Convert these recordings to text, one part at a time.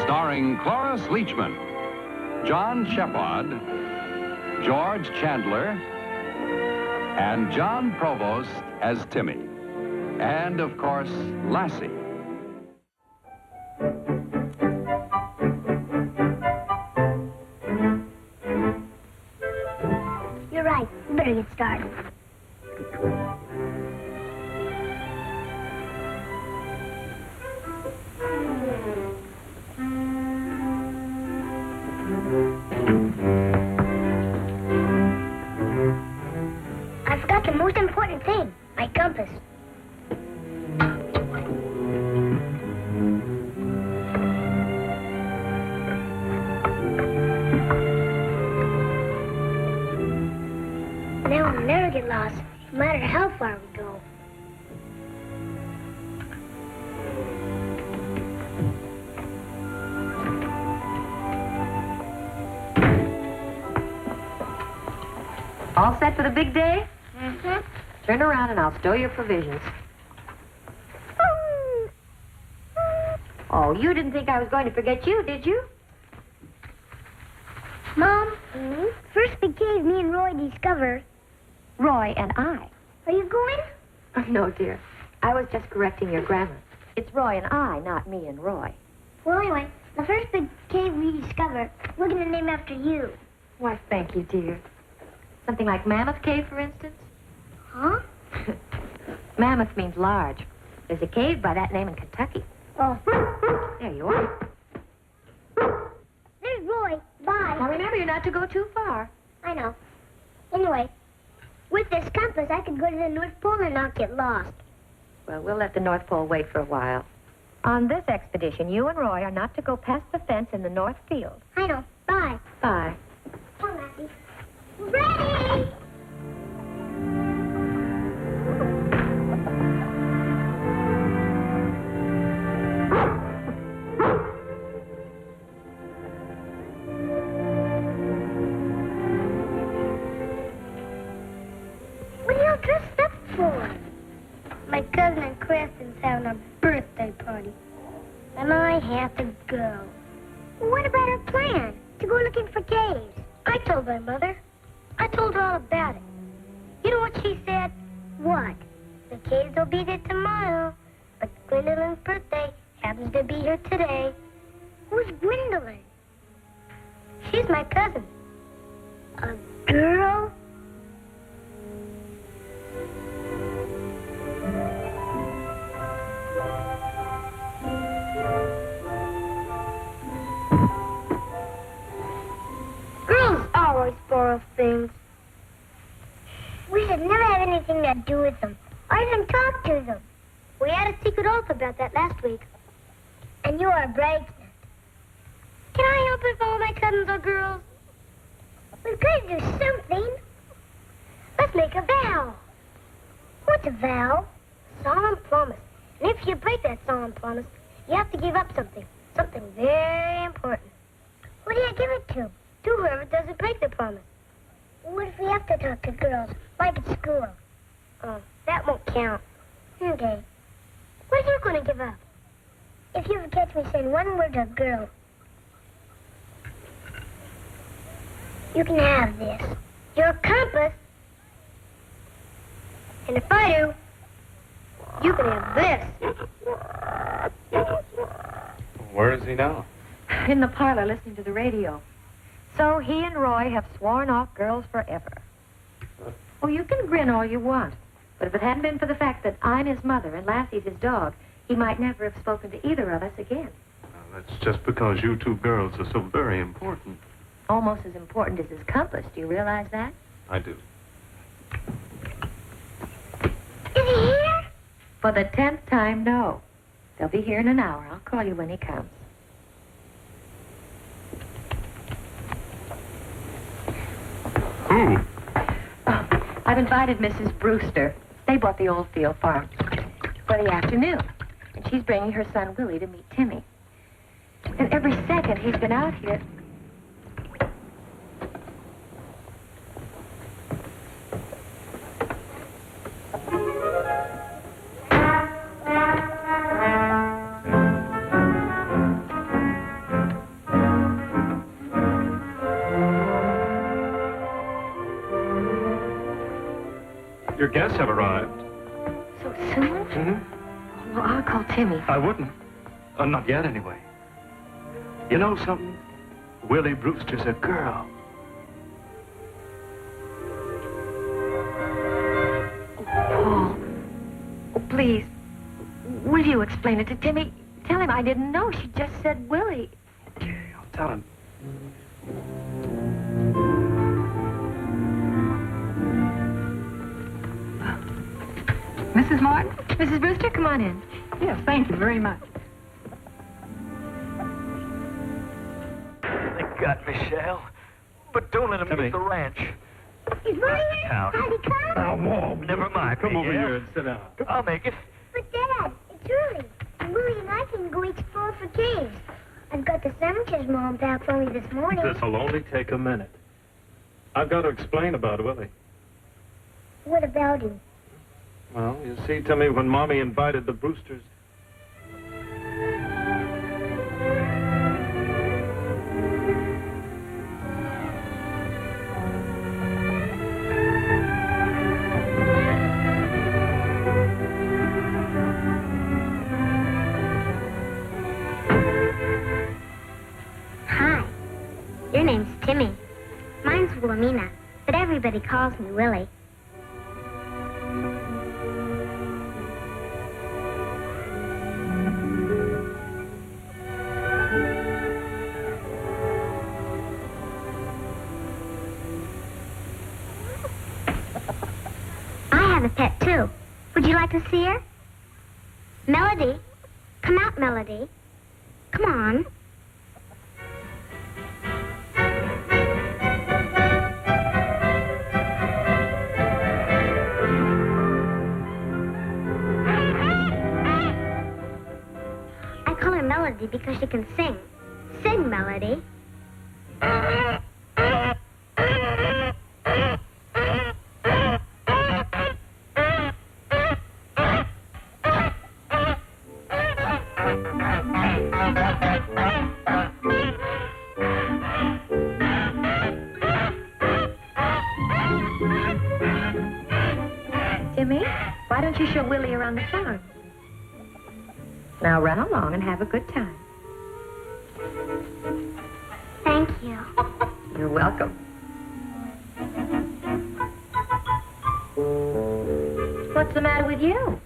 Starring Cloris Leachman, John Shepard, George Chandler, and John Provost as Timmy. And, of course, Lassie. You're right. We better get started. I forgot the most important thing, my compass. Now we'll never get lost, no matter how far we go. All set for the big day? Mm-hmm. Turn around and I'll stow your provisions. Oh, you didn't think I was going to forget you, did you? Mom, first big cave me and Roy discovered. Roy and I. Are you going? No, dear. I was just correcting your grammar. It's Roy and I, not me and Roy. Well, anyway, the first big cave we discovered, we're going to name after you. Why, thank you, dear. Something like Mammoth Cave, for instance? Huh? Mammoth means large. There's a cave by that name in Kentucky. Oh. There you are. There's Roy. Bye. Now, remember, you're not to go too far. I know. Anyway, with this compass, I could go to the North Pole and not get lost. Well, we'll let the North Pole wait for a while. On this expedition, you and Roy are not to go past the fence in the North Field. I know. Bye. Bye. Come on, Lassie. Ready! What are you all dressed up for? My cousin and Creston's having a birthday party, and I have to go. What about our plan? To go looking for caves. I told my mother. I told her all about it. You know what she said? What? The caves will be there tomorrow, but Gwendolyn's birthday happens to be here today. Who's Gwendolyn? She's my cousin. A girl? Girls always borrow things. We should never have anything to do with them, or even talk to them. We had a secret oath about that last week. And you are a bridesmaid. Can I help if all my cousins are girls? We've got to do something. Let's make a vow. What's a vow? Solemn promise. And if you break that solemn promise, you have to give up something. Something very important. Who do you give it to? To whoever doesn't break the promise. What if we have to talk to girls, like at school? Oh, that won't count. Okay. What are you going to give up? If you ever catch me saying one word to a girl, you can have this. Your compass. And if I do, you can have this. Where is he now? In the parlor, listening to the radio. So he and Roy have sworn off girls forever. Oh, you can grin all you want. But if it hadn't been for the fact that I'm his mother and Lassie's his dog, he might never have spoken to either of us again. Well, that's just because you two girls are so very important. Almost as important as his compass. Do you realize that? I do. Is he here? For the 10th time, no. They'll be here in an hour. I'll call you when he comes. Who? Oh, I've invited Mrs. Brewster. They bought the Old Field Farm for the afternoon. And she's bringing her son, Willie, to meet Timmy. And every second he's been out here... Your guests have arrived. So soon? Mm-hmm. Well, I'll call Timmy. I wouldn't. Not yet, anyway. You know something? Willie Brewster's a girl. Oh, Paul. Oh, please. Will you explain it to Timmy? Tell him I didn't know. She just said Willie. Okay, I'll tell him. Mrs. Martin? Mrs. Brewster, come on in. Yes, thank you very much. Thank God, Michelle. But don't let him Timmy. get the ranch. Is Willie here? Out. Has he come? Now, whoa. Never mind. Come me, over yeah? here and sit down. I'll make it. But, Dad, it's early. And Willie and I can go explore for caves. I've got the sandwiches Mom packed for me this morning. This'll only take a minute. I've got to explain about Willie. What about him? Well, you see, Timmy, when Mommy invited the Brewsters... Hi. Your name's Timmy. Mine's Wilhelmina, but everybody calls me Willie. I have a pet, too. Would you like to see her? Melody. Come out, Melody. Come on. I call her Melody because she can sing. Sing, Melody. Timmy, why don't you show Willie around the farm? Now run along and have a good time. Thank you. You're welcome. What's the matter with you?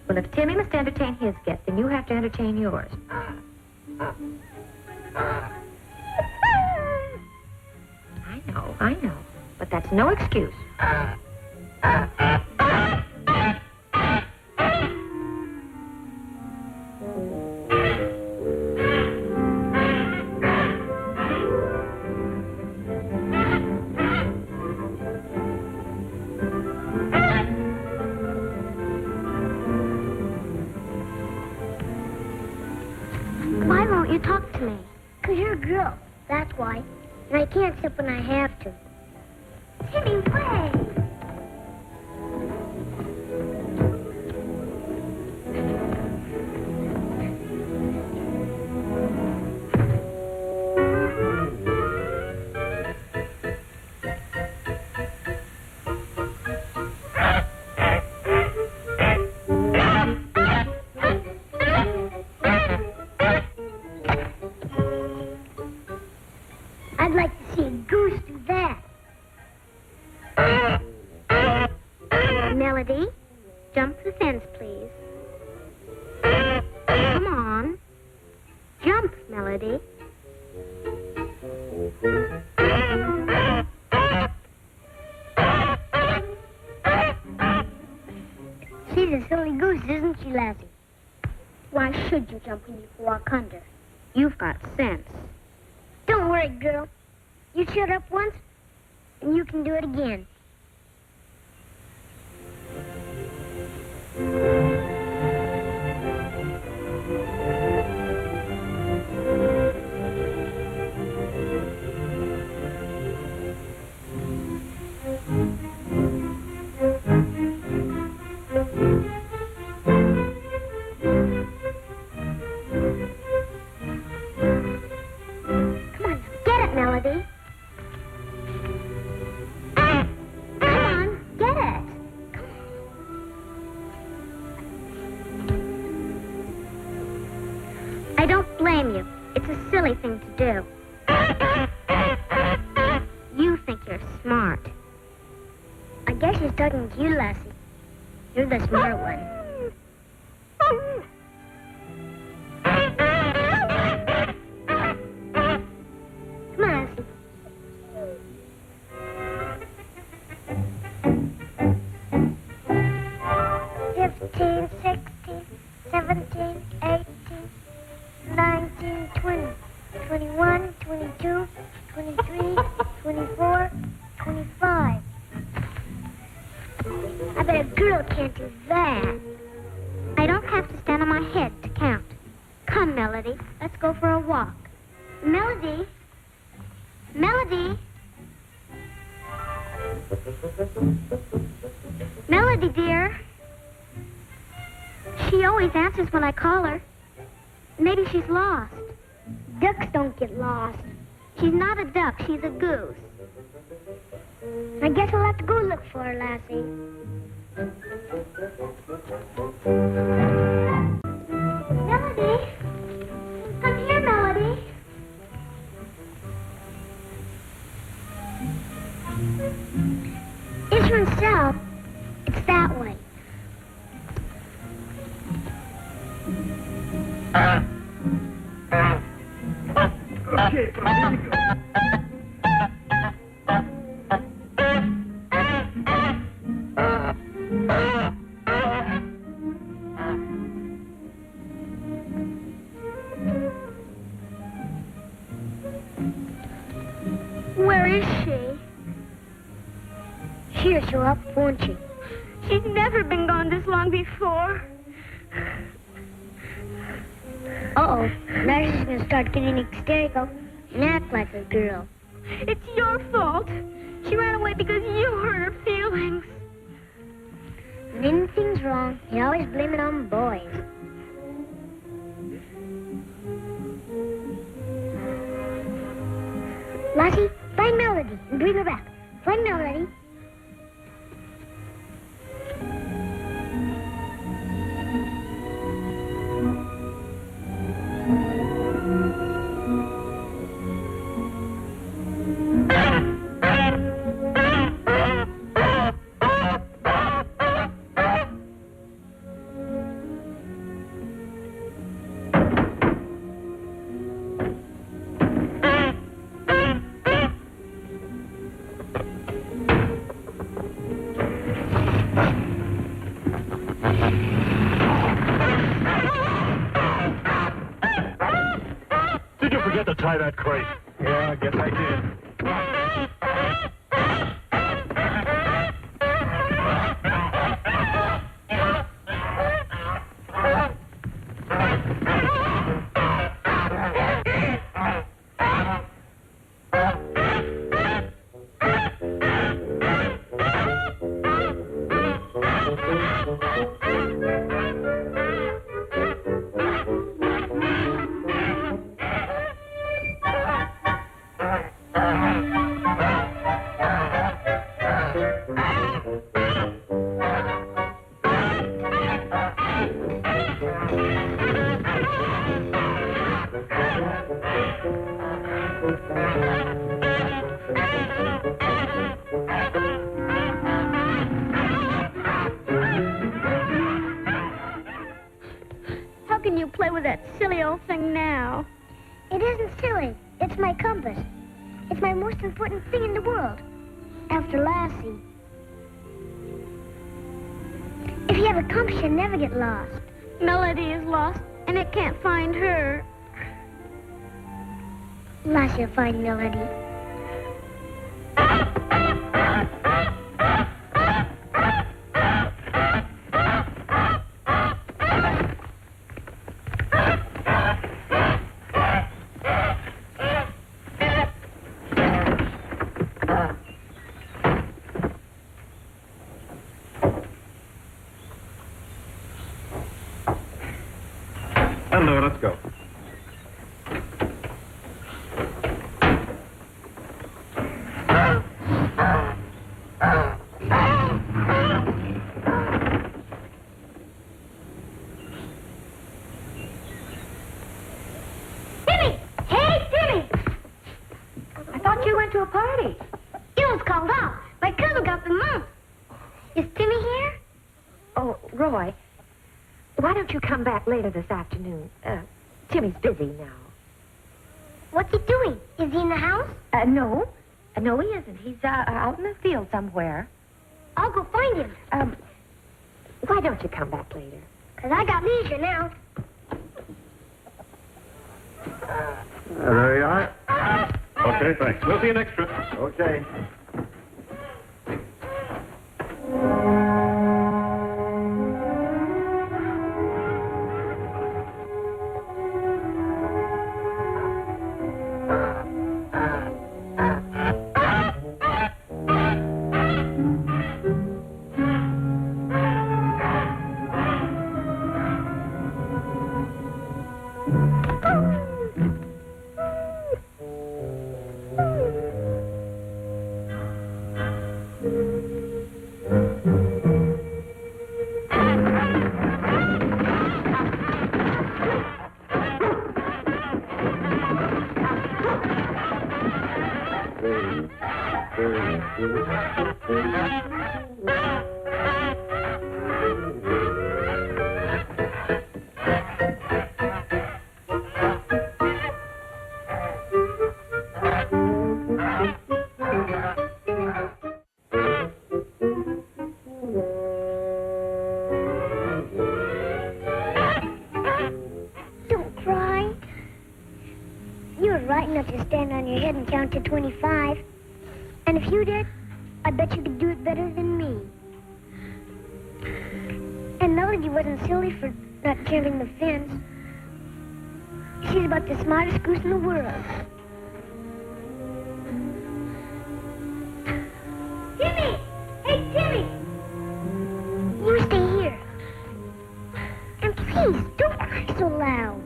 Well, if Timmy must entertain his guests, then you have to entertain yours. I know. But that's no excuse. Why won't you talk to me? 'Cause you're a girl. That's why. And I can't sit when I have to. Timmy, wait! I'd like to see a goose do that. Melody, jump the fence, please. Come on. Jump, Melody. She's a silly goose, isn't she, Lassie? Why should you jump when you can walk under? You've got sense. Don't worry, girl. You shut up once, and you can do it again. Come on, get it, Melody. I don't blame you. It's a silly thing to do. You think you're smart. I guess she's talking to you, Lassie. You're the smart one. Come on, Lassie. 15, 16, 17, 18, 19, 20, 21, 22, 23, 24, 25. I bet a girl can't do that. I don't have to stand on my head to count. Come, Melody, let's go for a walk. Melody? Melody? Melody, dear. She always answers when I call her. Maybe she's lost. Ducks don't get lost. She's not a duck, she's a goose. I guess I'll have to go look for her, Lassie. Melody? Come here, Melody. It's from south. It's that way. Okay, here we go. Where is she? She'll show up, won't she? She's never been gone this long before. Uh-oh. Now she's going to start getting hysterical and act like a girl. It's your fault. She ran away because you hurt her feelings. When anything's wrong, you always blame it on boys. Lassie, find Melody and bring her back. Find Melody. Did you forget to tie that crate? Yeah, I guess I did. How can you play with that silly old thing now? It isn't silly. It's my compass. It's my most important thing in the world. After Lassie. If you have a compass, you'll never get lost. Melody is lost, and it can't find her. Lassie will find Melody. Hello, let's go. to a party. It was called off. My cousin got the mumps. Is Timmy here? Oh, Roy, why don't you come back later this afternoon? Timmy's busy now. What's he doing? Is he in the house? No. No, he isn't. He's out in the field somewhere. I'll go find him. Why don't you come back later? 'Cause I got leisure now. There you are. Okay, thanks. We'll see you next trip. Okay. Don't cry. You were right enough to stand on your head and count to 25. And if you did, I bet you could do it better than me. And Melody wasn't silly for not jumping the fence. She's about the smartest goose in the world. Timmy! Hey, Timmy! You stay here. And please, don't cry so loud.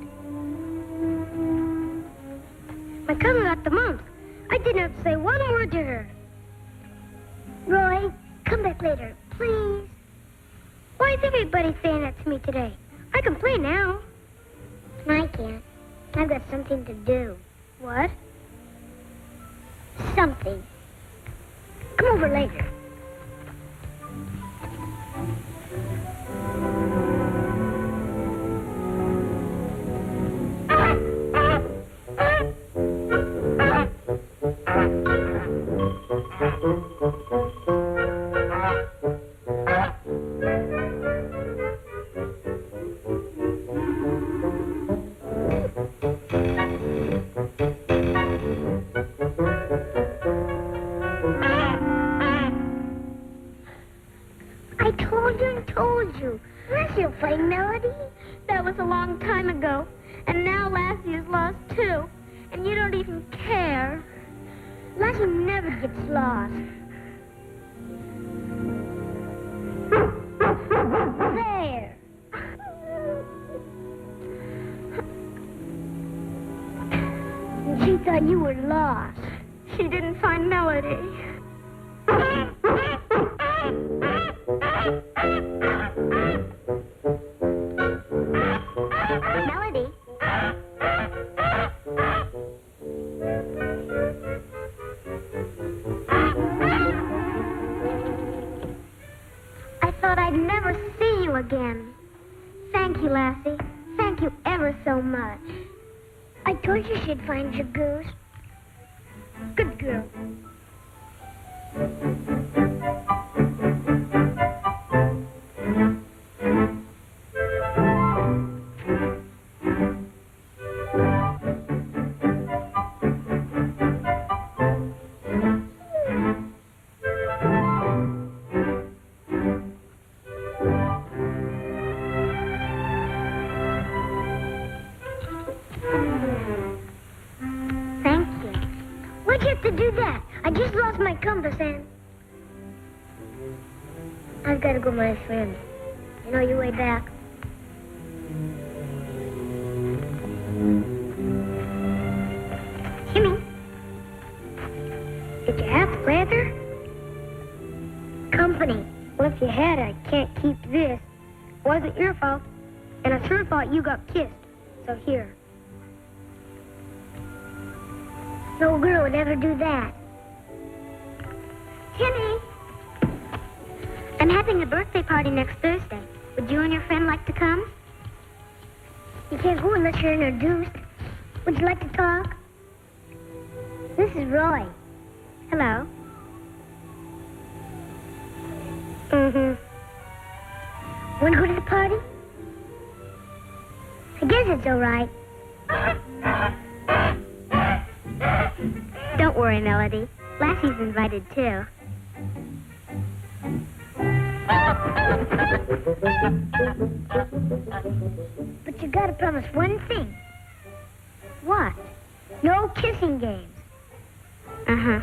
My cousin got the mumps. I didn't have to say one word to her. Roy, come back later, please. Why is everybody saying that to me today? I can play now. I can't. I've got something to do. What? Something. Come over later. Told you. Lassie will play Melody. That was a long time ago. And now Lassie is lost, too. And you don't even care. Lassie never gets lost. There. She thought you were lost. She didn't find Melody. Melody? I thought I'd never see you again. Thank you, Lassie. Thank you ever so much. I told you she'd find your goose. Good girl. Why'd you have to do that? I just lost my compass and... I've got to go, my friend. You know your way back. Timmy? Did you have to plant her? Company. Well, if you had, I can't keep this. It wasn't your fault. And I sure thought you got kissed. So here. No girl would ever do that. Timmy! I'm having a birthday party next Thursday. Would you and your friend like to come? You can't go unless you're introduced. Would you like to talk? This is Roy. Hello. Mm-hmm. Want to go to the party? I guess it's all right. Don't worry, Melody. Lassie's invited, too. But you gotta promise one thing. What? No kissing games. Uh-huh.